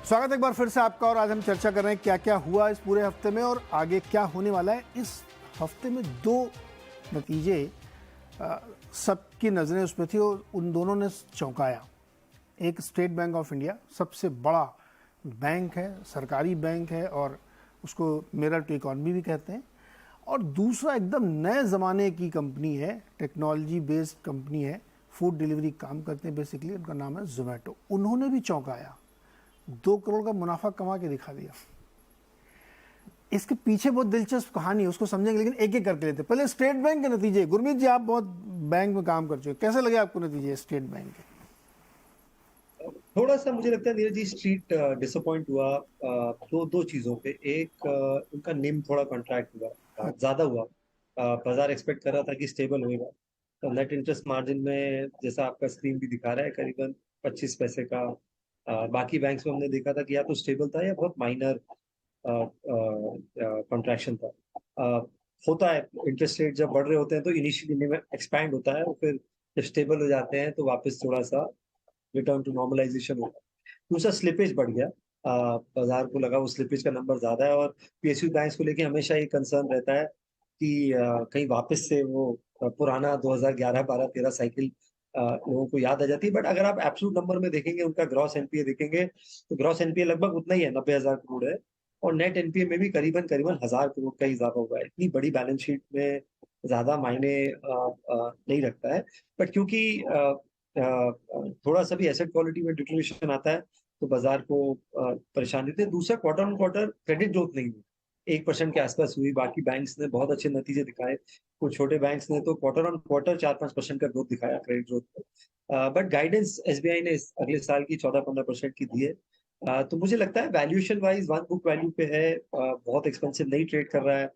स्वागत है एक बार फिर से आपका। और आज हम चर्चा कर रहे हैं क्या क्या हुआ इस पूरे हफ्ते में और आगे क्या होने वाला है। इस हफ्ते में दो नतीजे सबकी नज़रें उस पर थी और उन दोनों ने चौंकाया। एक स्टेट बैंक ऑफ इंडिया, सबसे बड़ा बैंक है, सरकारी बैंक है और उसको मिरर टू इकॉनमी भी कहते हैं। और दूसरा एकदम नए ज़माने की कंपनी है, टेक्नोलॉजी बेस्ड कंपनी है, फूड डिलीवरी काम करते हैं बेसिकली, उनका नाम है जोमेटो। उन्होंने भी चौंकाया, 2 करोड़ का मुनाफा कमा के दिखा दिया। इसके पीछे बहुत दिलचस्प कहानी है, उसको समझेंगे, लेकिन एक एक करके लेते हैं। पहले स्टेट बैंक के नतीजे। गुरमीत जी, आप बहुत बैंक में काम कर चुके, कैसे लगे आपको नतीजे स्टेट बैंक के? थोड़ा सा मुझे लगता है नीरज जी स्ट्रीट डिसअपॉइंट हुआ दो चीजों पे। एक उनका निम थोड़ा कॉन्ट्रैक्ट हुआ, ज्यादा हुआ। बाजार एक्सपेक्ट कर रहा था कि स्टेबल होगा। तो नेट इंटरेस्ट मार्जिन में जैसा आपका स्क्रीन भी दिखा रहा है करीबन 25 पैसे का। बाकी बैंक्स में हमने देखा था कि या तो स्टेबल था या बहुत माइनर कॉन्ट्रैक्शन था। होता है, इंटरेस्ट रेट जब बढ़ रहे होते हैं तो इनिशियली एक्सपैंड होता है और फिर जब स्टेबल हो जाते हैं तो वापस थोड़ा सा रिटर्न टू नॉर्मलाइजेशन होगा। दूसरा स्लिपेज बढ़ गया। बाजार को लगा वो स्लिपेज का नंबर ज्यादा है और पीएसयू बैंक्स को लेके हमेशा ये कंसर्न रहता है कि कहीं वापस से वो पुराना 2011 12 13 साइकिल लोगों को याद आ जाती है। बट अगर आप एब्सोल्यूट नंबर में देखेंगे, उनका ग्रॉस एनपीए देखेंगे तो ग्रॉस एनपीए लगभग उतना ही है, 90,000 करोड़ है। और नेट एनपीए में भी करीबन करीबन 1,000 करोड़ का इजाफा हुआ है। इतनी बड़ी बैलेंस शीट में ज्यादा मायने नहीं रखता है। बट क्योंकि थोड़ा सा भी एसेट क्वालिटी में डिटोरेशन आता है तो बाजार को परेशानी देते हैं। दूसरा, quarter on quarter credit growth नहीं हुई, 1% के आसपास हुई। बाकी बैंक्स ने बहुत अच्छे नतीजे दिखाए। कुछ छोटे बैंक्स ने तो क्वार्टर ऑन क्वार्टर 4-5% का ग्रोथ दिखाया क्रेडिट ग्रोथ में। बट गाइडेंस एसबीआई ने अगले साल की 14-15% की दी है। तो मुझे लगता है valuation wise one book value पे है, बहुत एक्सपेंसिव नहीं ट्रेड कर रहा है।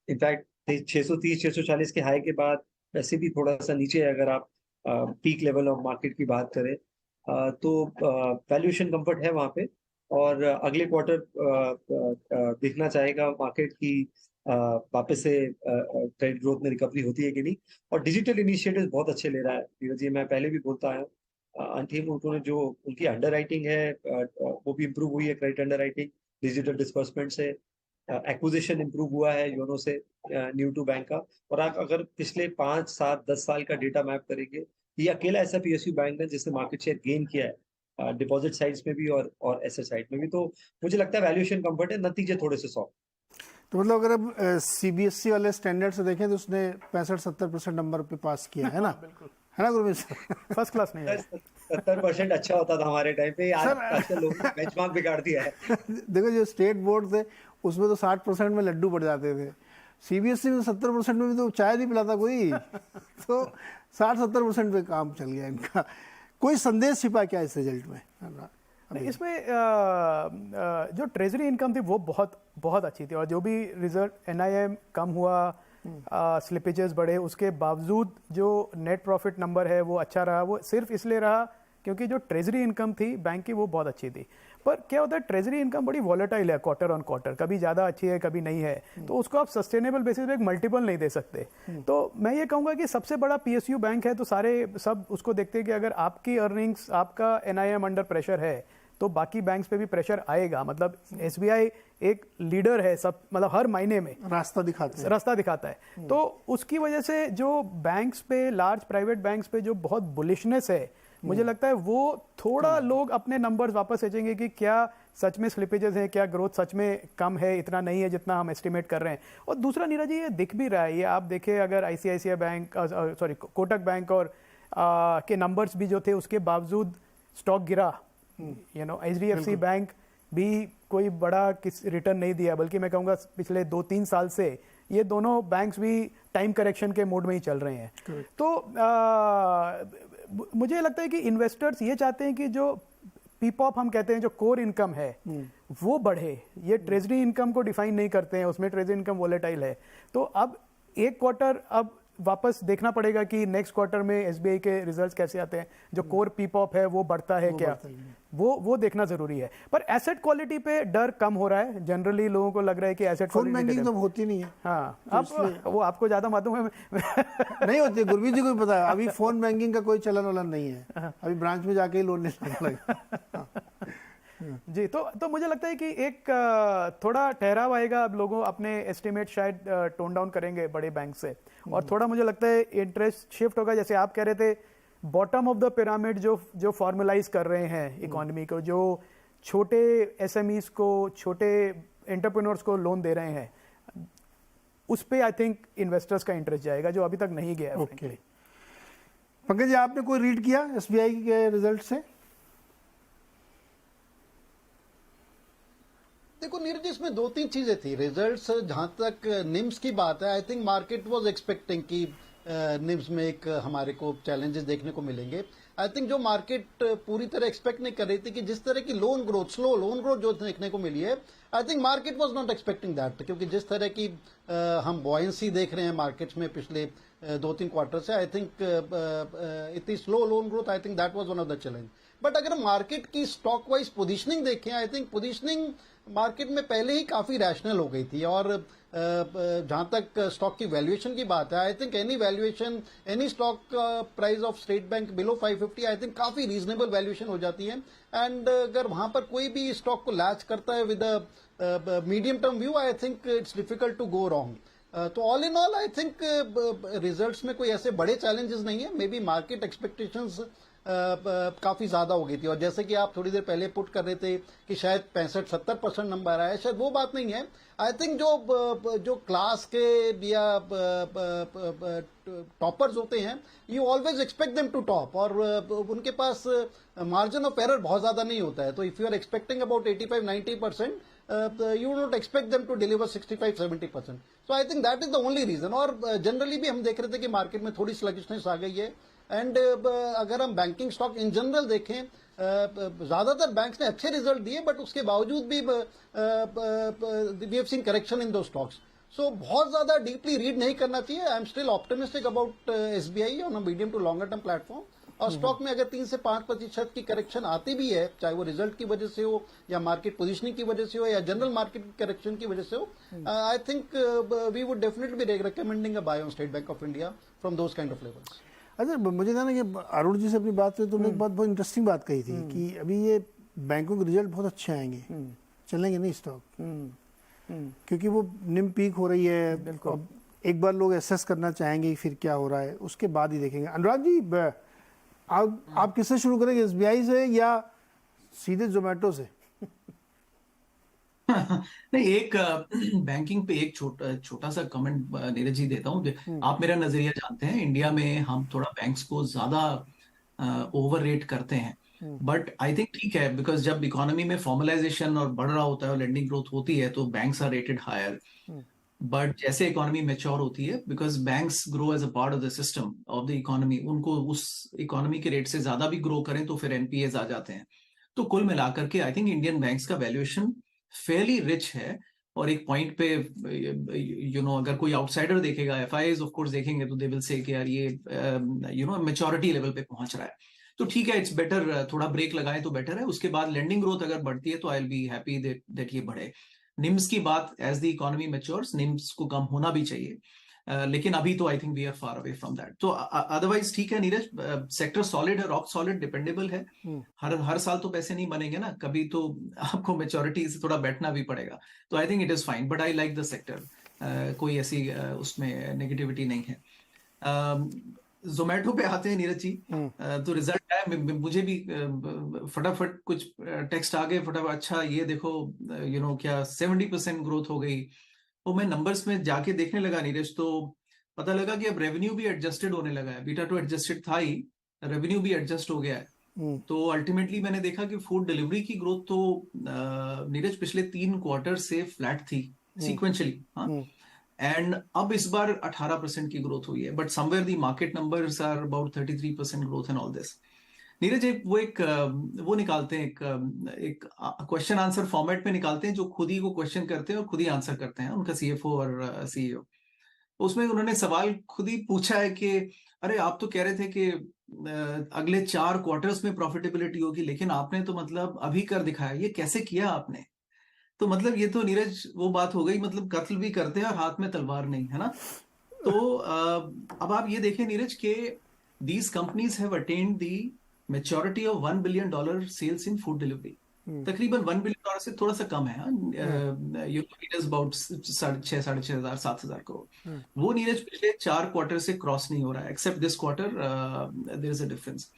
इनफैक्ट 630-640 के हाई के बाद वैसे भी थोड़ा सा नीचे है। अगर आप पीक लेवल ऑफ मार्केट की बात करें तो वैल्यूएशन कंफर्ट है वहां पे। और अगले क्वार्टर देखना चाहेगा मार्केट की वापस से क्रेडिट ग्रोथ में रिकवरी होती है कि नहीं। और डिजिटल इनिशिएटिव्स बहुत अच्छे ले रहा है नीरज जी, मैं पहले भी बोलता आया हूँ। अंतिम उन्होंने जो उनकी अंडर राइटिंग है वो भी इम्प्रूव हुई है, credit under writing digital disbursement से। एक्विजिशन इंप्रूव हुआ है योनो से, न्यू टू बैंक का। और आप अगर पिछले 5 7 10 साल का डेटा मैप करेंगे, ये अकेला ऐसा पीएसयू बैंक है जिसने मार्केट शेयर गेन किया है डिपॉजिट साइड्स में भी और एसेट साइड में भी। तो मुझे लगता है वैल्यूएशन कंफर्ट है, नतीजे थोड़े से सॉफ्ट। तो मतलब अगर अब सीबीएसई वाले स्टैंडर्ड से देखें तो उसने 65-70% नंबर पे पास किया है ना? बिल्कुल, है ना गुरमीत सर? फर्स्ट क्लास नहीं है। 70% अच्छा होता था हमारे टाइम पे। सर आजकल लोगों ने बेंचमार्क बिगाड़ दिया है। देखो, जो स्टेट बोर्ड थे उसमें तो 60% में लड्डू पड़ जाते थे। सीबीएसई में 70% में भी तो चाय नहीं पिलाता कोई। तो 60-70% पे काम चल गया इनका। कोई संदेश छिपा क्या इस रिजल्ट में? इसमें जो ट्रेजरी इनकम थी वो बहुत बहुत अच्छी थी और जो भी रिजल्ट एनआईएम कम हुआ, स्लिपेजेस बढ़े, उसके बावजूद जो नेट प्रॉफिट नंबर है वो अच्छा रहा। वो सिर्फ इसलिए रहा क्योंकि जो ट्रेजरी इनकम थी बैंक की वो बहुत अच्छी थी। पर क्या होता है, ट्रेजरी इनकम बड़ी वॉलेटाइल है क्वार्टर ऑन क्वार्टर, कभी ज़्यादा अच्छी है कभी नहीं है। तो उसको आप सस्टेनेबल बेसिस पे एक मल्टीपल नहीं दे सकते। तो मैं ये कहूँगा कि सबसे बड़ा पीएसयू बैंक है तो सारे सब उसको देखते हैं कि अगर आपकी अर्निंग्स, आपका एनआईएम अंडर प्रेशर है तो बाकी बैंक्स पे भी प्रेशर आएगा। मतलब एसबीआई एक लीडर है सब, मतलब हर महीने में रास्ता दिखाता है। तो उसकी वजह से जो बैंक्स पे, लार्ज प्राइवेट बैंक्स पे जो बहुत बुलिशनेस है, मुझे लगता है वो थोड़ा लोग अपने नंबर्स वापस सोचेंगे कि क्या सच में स्लिपेजेस हैं, क्या ग्रोथ सच में कम है, इतना नहीं है जितना हम एस्टिमेट कर रहे हैं। और दूसरा नीरज जी, ये दिख भी रहा है, ये आप देखें अगर ICICI bank, sorry Kotak bank और के नंबर्स भी जो थे उसके बावजूद स्टॉक गिरा। एचडीएफसी बैंक भी कोई बड़ा रिटर्न नहीं दिया, बल्कि मैं कहूँगा पिछले 2-3 साल से ये दोनों बैंक्स भी टाइम करेक्शन के मोड में ही चल रहे हैं। तो मुझे लगता है कि इन्वेस्टर्स ये चाहते हैं कि जो पीपॉप हम कहते हैं, जो कोर इनकम है वो बढ़े। ये ट्रेजरी इनकम को डिफाइन नहीं करते हैं, उसमें ट्रेजरी इनकम वोलेटाइल है। तो अब एक क्वार्टर अब वापस देखना पड़ेगा कि नेक्स्ट क्वार्टर में एसबीआई के रिजल्ट्स कैसे आते हैं, जो कोर पीपॉप है वो बढ़ता है क्या, वो देखना जरूरी है। पर एसेट क्वालिटी पे डर कम हो रहा है। जनरली लोगों को लग रहा है कि एसेट फोन बैंकिंग तो होती नहीं है। हाँ, अब वो आपको ज्यादा मालूम है। नहीं होती, गुरमीत जी को भी पता है। अभी फोन बैंकिंग का कोई चलन वलन नहीं है, अभी ब्रांच में जाके ही लोन लेना लगा। जी, तो मुझे लगता है कि एक थोड़ा ठहराव आएगा, अब लोगों अपने एस्टिमेट शायद टोन डाउन करेंगे बड़े बैंक से, और थोड़ा मुझे लगता है इंटरेस्ट शिफ्ट होगा, जैसे आप कह रहे थे बॉटम ऑफ द पिरामिड जो फॉर्मुलाइज कर रहे हैं इकोनॉमी को, जो छोटे एसएमईज को, छोटे एंटरप्रेन्योर्स को लोन दे रहे हैं, उस पे आई थिंक इन्वेस्टर्स का इंटरेस्ट जाएगा, जो अभी तक नहीं गया है। ओके पंकज जी, आपने कोई रीड किया एसबीआई के रिजल्ट से? देखो नीरज, इसमें दो तीन चीजें थी रिजल्ट्स। जहां तक निम्स की बात है, I think market was expecting कि निम्स में एक हमारे को चैलेंजेस देखने को मिलेंगे। आई थिंक जो मार्केट पूरी तरह एक्सपेक्ट नहीं कर रही थी कि जिस तरह की loan growth, slow loan growth जो देखने को मिली है, I think market was not expecting that, क्योंकि जिस तरह की हम बॉयंसी देख रहे हैं मार्केट्स में पिछले 2-3 क्वार्टर से, आई थिंक इतनी slow loan growth, I think that was one of the challenge. But अगर हम मार्केट की स्टॉक वाइज पोजीशनिंग देखें, आई थिंक पोजीशनिंग मार्केट में पहले ही काफी रैशनल हो गई थी। और जहां तक स्टॉक की वैल्यूएशन की बात है, I think any valuation, any stock price of state bank below 550, I think काफी रीजनेबल वैल्यूएशन हो जाती है। एंड अगर वहां पर कोई भी स्टॉक को लैच करता है with a medium term view, I think it's difficult to go wrong. तो all in all I think results में कोई ऐसे बड़े चैलेंजेस नहीं है। मे बी मार्केट एक्सपेक्टेशंस काफी ज्यादा हो गई थी, और जैसे कि आप थोड़ी देर पहले पुट कर रहे थे कि शायद 65-70% नंबर आया, शायद वो बात नहीं है। आई थिंक जो क्लास के या टॉपर्स होते हैं, you always expect them to top, और उनके पास मार्जिन ऑफ एरर बहुत ज्यादा नहीं होता है। तो if you are expecting about 85-90%, you don't expect them to deliver 65-70%. So I think that is the only reason. और जनरली भी हम देख रहे थे कि मार्केट में थोड़ी स्लगिशनेस आ गई है। एंड अगर हम बैंकिंग स्टॉक इन जनरल देखें, ज्यादातर बैंक्स ने अच्छे रिजल्ट दिए, बट उसके बावजूद भी we have seen correction in दो स्टॉक्स। सो बहुत ज्यादा डीपली रीड नहीं करना चाहिए। I am still optimistic about SBI on a medium to longer term platform. और स्टॉक में अगर 3 से 5% की करेक्शन आती भी है, चाहे वो रिजल्ट की वजह से हो, या मार्केट पोजीशनिंग की वजह से हो, या जनरल मार्केट करेक्शन की वजह से हो, I think we would definitely be recommending a buy on state bank of India from those kind of levels. अच्छा, मुझे था ना कि अरुण जी से अपनी बात हुई तो उन्होंने एक बात बहुत इंटरेस्टिंग बात कही थी कि अभी ये बैंकों के रिजल्ट बहुत अच्छे आएंगे, चलेंगे नहीं स्टॉक, क्योंकि वो निम पीक हो रही है। बिल्कुल, एक बार लोग एसेस करना चाहेंगे फिर क्या हो रहा है, उसके बाद ही देखेंगे। अनुराग जी, आप किससे शुरू करेंगे, एसबीआई से या सीधे जोमेटो से? नहीं, एक बैंकिंग पे एक छोटा सा कमेंट नीरज जी देता हूँ। आप मेरा नजरिया जानते हैं, इंडिया में हम थोड़ा बैंक्स को ज्यादा ओवर रेट करते हैं, बट आई थिंक ठीक है, बिकॉज जब इकोनॉमी में फॉर्मलाइजेशन और बढ़ रहा होता है और लेंडिंग ग्रोथ होती है, तो banks are rated higher. But जैसे इकोनॉमी मैच्योर होती है, because banks grow as a part of the system of the economy, उनको उस इकोनॉमी के रेट से ज्यादा भी ग्रो करें तो फिर एनपीएस आ जाते हैं। तो कुल मिलाकर के आई थिंक इंडियन बैंक्स का वैल्यूएशन फेयरली रिच है। और एक पॉइंट पे अगर कोई आउटसाइडर देखेगा, एफआईआईज ऑफ कोर्स देखेंगे, तो दे विल से कि यार ये मैच्योरिटी लेवल पे पहुंच रहा है, तो ठीक है, इट्स बेटर, थोड़ा ब्रेक लगाए तो बेटर है। उसके बाद लेंडिंग ग्रोथ अगर बढ़ती है तो I will be happy that ये बढ़े। निम्स की बात, as the economy matures, NIMs को कम होना भी चाहिए, लेकिन अभी तो I think we are far away from that. तो अदरवाइज ठीक है नीरज, सेक्टर सॉलिड है, रॉक सॉलिड, डिपेंडेबल है। हर साल तो पैसे नहीं बनेंगे ना, कभी तो आपको मैच्योरिटी से थोड़ा बैठना भी पड़ेगा। तो I think it is fine, but I like the sector, कोई ऐसी उसमें नेगेटिविटी नहीं है। जोमेटो पे आते हैं नीरज जी, तो रिजल्ट आया, मुझे भी फटाफट कुछ टेक्स्ट आ गए फटाफट, अच्छा ये देखो क्या 70% ग्रोथ हो गई। वो मैं नंबर्स में जाके देखने लगा नीरज, तो पता लगा कि अब रेवेन्यू भी एडजस्टेड होने लगा है। बीटा 2 एडजस्टेड था ही, रेवेन्यू भी एडजस्ट हो गया है। तो अल्टीमेटली मैंने देखा कि फूड डिलीवरी की ग्रोथ तो नीरज पिछले 3 क्वार्टर से फ्लैट थी सीक्वेंशियली, हाँ, एंड अब इस बार 18% की ग्रोथ हुई है। But somewhere the market numbers are about 33% growth and all this. Neeraj वो निकालते हैं, एक क्वेश्चन आंसर फॉर्मेट में निकालते हैं, जो खुद ही को क्वेश्चन करते हैं और खुद ही आंसर करते हैं, उनका सीएफओ और सीईओ। उसमें उन्होंने सवाल खुद ही पूछा है कि अरे आप तो कह रहे थे कि अगले 4 क्वार्टर्स में प्रॉफिटेबिलिटी होगी, लेकिन आपने तो मतलब अभी कर दिखाया, ये कैसे किया आपने? तो मतलब ये तो नीरज वो बात हो गई, मतलब कत्ल भी करते हैं और हाथ में तलवार नहीं, है ना? तो अब आप ये देखें नीरज के these companies have attend the maturity of $1 billion sales in food delivery. तकरीबन $1 बिलियन से थोड़ा सा कम है। It is about 6,500 7,000 crore. वो नीरज पिछले 4 क्वार्टर से क्रॉस नहीं हो रहा है, except this quarter there is a difference.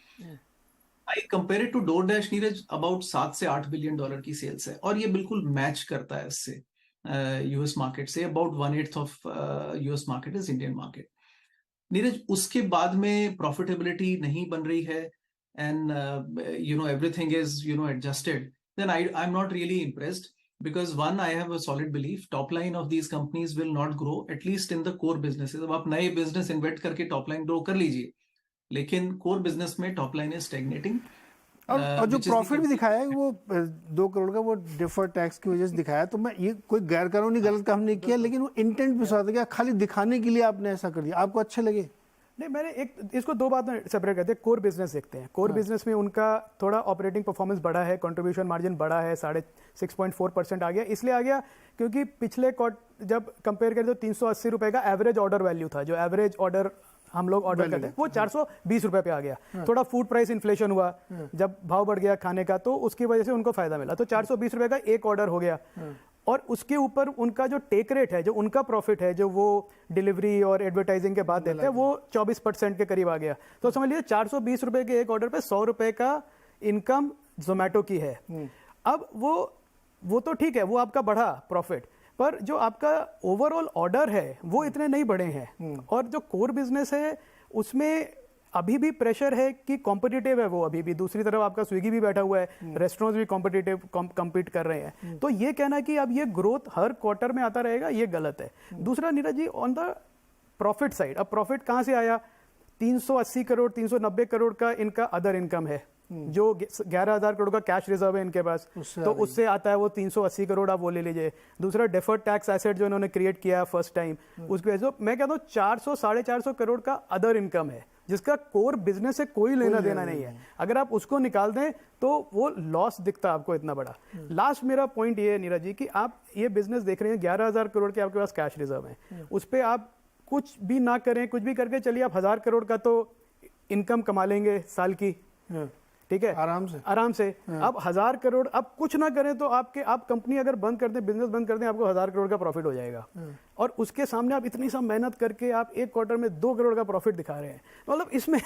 I compare it to DoorDash Neeraj, about 7 से 8 बिलियन डॉलर की सेल्स है, और ये बिल्कुल मैच करता है इससे यूएस मार्केट से। About 1/8 of US market is Indian market. Neeraj, उसके बाद में प्रॉफिटेबिलिटी नहीं बन रही है, and everything is adjusted, then I'm not really impressed, because one, I have a solid belief top line of these companies will not grow, at least in the core businesses। अब आप नए business invest करके top line grow कर लीजिए, लेकिन core business में top line is stagnating. और जो प्रॉफिट भी दिखाया है वो 2 करोड़ का, वो डिफर्ड टैक्स की वजह से दिखाया। तो मैं ये कोई गैर कानूनी गलत काम नहीं किया, लेकिन वो इंटेंट भी साथ गया, खाली दिखाने के लिए आपने ऐसा कर दिया। आपको अच्छे लगे? नहीं, मैंने इसको 2 बात में सेपरेट करते हैं। कोर बिजनेस देखते हैं। कोर बिजनेस में उनका थोड़ा ऑपरेटिंग परफॉर्मेंस बढ़ा है, कंट्रीब्यूशन मार्जिन बढ़ा है, 6.4% आ गया। इसलिए आ गया क्योंकि पिछले जब कंपेयर करें तो 380 रुपए का एवरेज ऑर्डर वैल्यू था। जो एवरेज ऑर्डर हम लोग ऑर्डर करते हैं वो 420 रुपए पे आ गया। थोड़ा फूड प्राइस इन्फ्लेशन हुआ, जब भाव बढ़ गया खाने का, तो उसकी वजह से उनको फायदा मिला, तो 420 रुपए का एक ऑर्डर हो गया। और उसके ऊपर उनका जो टेक रेट है, जो उनका प्रॉफिट है, जो वो डिलीवरी और एडवर्टाइजिंग के बाद देते हैं, वो 24% के करीब आ गया। तो समझ लीजिए 420 रुपए के एक ऑर्डर पे 100 रुपए का इनकम जोमेटो की है। अब वो तो ठीक है, वो आपका बढ़ा प्रॉफिट, पर जो आपका ओवरऑल ऑर्डर है वो इतने नहीं बढ़े हैं। और जो कोर बिजनेस है उसमें अभी भी प्रेशर है कि कॉम्पिटिटिव है वो अभी भी। दूसरी तरफ आपका स्विगी भी बैठा हुआ है, रेस्टोरेंट्स भी कॉम्पिटिटिव कम्पीट कर रहे हैं। तो ये कहना कि अब ये ग्रोथ हर क्वार्टर में आता रहेगा, ये गलत है। दूसरा Neeraj ji, on the profit side, अब प्रॉफिट कहाँ से आया? 380 करोड़ 390 करोड़ का इनका अदर इनकम है, जो 11,000 करोड़ का कैश रिजर्व है इनके पास, तो उससे आता है वो 380 करोड़, आप वो ले लीजिए। दूसरा डेफर्ड टैक्स एसेट जो इन्होंने क्रिएट किया फर्स्ट टाइम, उसकी वजह से मैं कहता हूँ 400 450 करोड़ का अदर इनकम है, जिसका कोर बिजनेस से कोई लेना देना नहीं है। अगर आप उसको निकाल दें तो वो लॉस दिखता आपको इतना बड़ा। लास्ट मेरा पॉइंट ये है नीरज जी कि आप ये बिजनेस देख रहे हैं, 11,000 करोड़ के आपके पास कैश रिजर्व है, उस पर आप कुछ भी ना करें, कुछ भी करके चलिए आप 1,000 करोड़ का तो इनकम कमा लेंगे साल की, ठीक है, आराम से। अब 1,000 करोड़ आप कुछ ना करें तो आप कंपनी अगर बंद कर दें, बिजनेस बंद कर दें, आपको 1,000 करोड़ का प्रॉफिट हो जाएगा। और उसके सामने आप इतनी सब मेहनत करके आप एक क्वार्टर में 2 करोड़ का प्रॉफिट दिखा रहे हैं। मतलब इसमें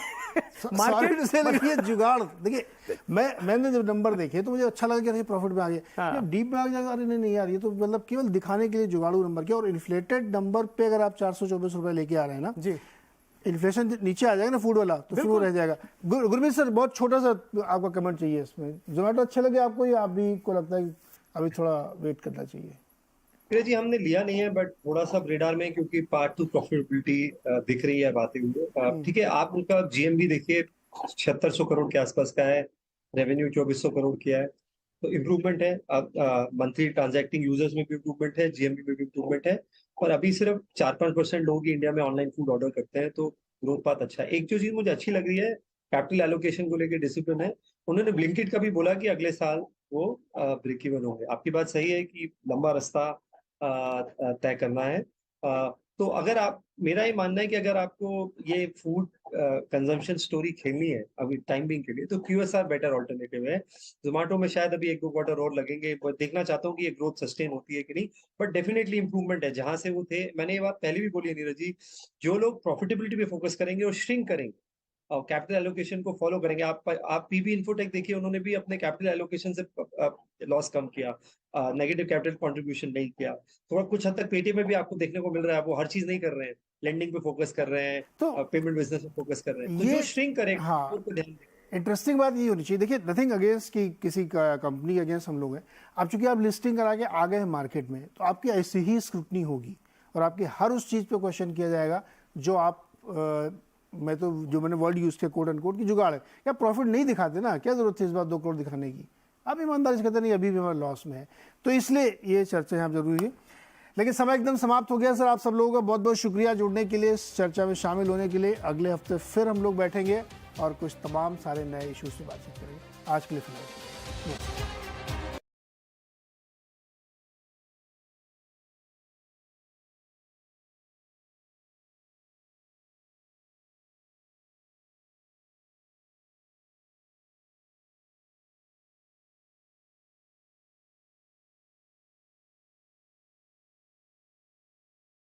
मार्केट से देखिए जुगाड़। देखिए मैंने जब नंबर देखे तो मुझे अच्छा लगा कि प्रॉफिट में आ गया। डीप में आ गया, अरे नहीं यार ये तो मतलब केवल दिखाने के लिए जुगाड़ू नंबर किया। और इन्फ्लेटेड नंबर पे अगर आप 424 रुपए लेके आ रहे हैं ना जी, इन्फ्लेशन नीचे आ जाएगा ना फूड वाला, तो फिर वो रह जाएगा। गुरमीत सर, बहुत छोटा सा आपका कमेंट चाहिए इसमें। जोमेटो अच्छे लगे आपको या आप भी को लगता है अभी थोड़ा वेट करना चाहिए? जी हमने लिया नहीं है, बट थोड़ा सा रेडार में, क्योंकि पार्ट टू प्रॉफिटेबिलिटी दिख रही है बातें हुई। ठीक है, आप उनका जीएमवी देखिए 7600 करोड़ के आसपास का है, रेवेन्यू 2400 करोड़ किया है, तो इम्प्रूवमेंट है। मंथली ट्रांजैक्टिंग यूजर्स में भी इम्प्रूवमेंट है, जीएमवी में भी इम्प्रूवमेंट है। और अभी सिर्फ 4-5% लोग ही इंडिया में ऑनलाइन फूड ऑर्डर करते हैं, तो ग्रोथ पाथ अच्छा है। एक जो चीज मुझे अच्छी लग रही है, कैपिटल एलोकेशन को लेकर डिसिप्लिन है। उन्होंने ब्लिंकिट का भी बोला कि अगले साल वो ब्रेक इवन होंगे। आपकी बात सही है कि लंबा रास्ता तय करना है। तो अगर आप, मेरा ये मानना है कि अगर आपको ये फूड कंजम्पशन स्टोरी खेलनी है अभी टाइम बिंग के लिए, तो QSR बेटर ऑल्टरनेटिव है। जोमेटो में शायद अभी 1-2 क्वार्टर और लगेंगे, देखना चाहता हूँ कि ये ग्रोथ सस्टेन होती है कि नहीं, बट डेफिनेटली इंप्रूवमेंट है जहां से वो थे। मैंने ये बात पहले भी बोली है नीरज जी, जो लोग प्रॉफिटेबिलिटी पे फोकस करेंगे और श्रिंक करेंगे और कैपिटल एलोकेशन को फॉलो करेंगे। आप पीबी इन्फोटेक देखिए, उन्होंने भी अपने कैपिटल एलोकेशन से लॉस कम किया, नेगेटिव कैपिटल कंट्रीब्यूशन नहीं किया। थोड़ा कुछ हद तक पेटीएम में भी आपको देखने को मिल रहा है, वो हर चीज नहीं कर रहे हैं, लेंडिंग पे फोकस कर रहे हैं, तो पेमेंट बिजनेस पे फोकस कर रहे हैं। तो जो श्रिंक करेगा उनको ध्यान दें। इंटरेस्टिंग बात ये होनी चाहिए। देखिए, नथिंग अगेंस्ट कि किसी कंपनी के अगेंस्ट हम लोग हैं। अब चूंकि आप लिस्टिंग करा के आ गए हैं मार्केट में, तो आपकी ऐसी ही स्क्रूटनी होगी और आपकी हर उस चीज पे क्वेश्चन किया जाएगा जो आप जो मैंने वर्ड यूज किया कोट एंड कोट की जुगाड़ है। क्या प्रॉफिट नहीं दिखाते ना, क्या जरूरत थी इस बार 2 करोड़ दिखाने की? आप ईमानदारी से कहते नहीं अभी भी हमारा लॉस में है। तो इसलिए ये चर्चा यहाँ जरूरी है। लेकिन समय एकदम समाप्त हो गया सर। आप सब लोगों का बहुत बहुत शुक्रिया जुड़ने के लिए, इस चर्चा में शामिल होने के लिए। अगले हफ्ते फिर हम लोग बैठेंगे और कुछ तमाम सारे नए इश्यूज से बातचीत करेंगे। आज के लिए फिलहाल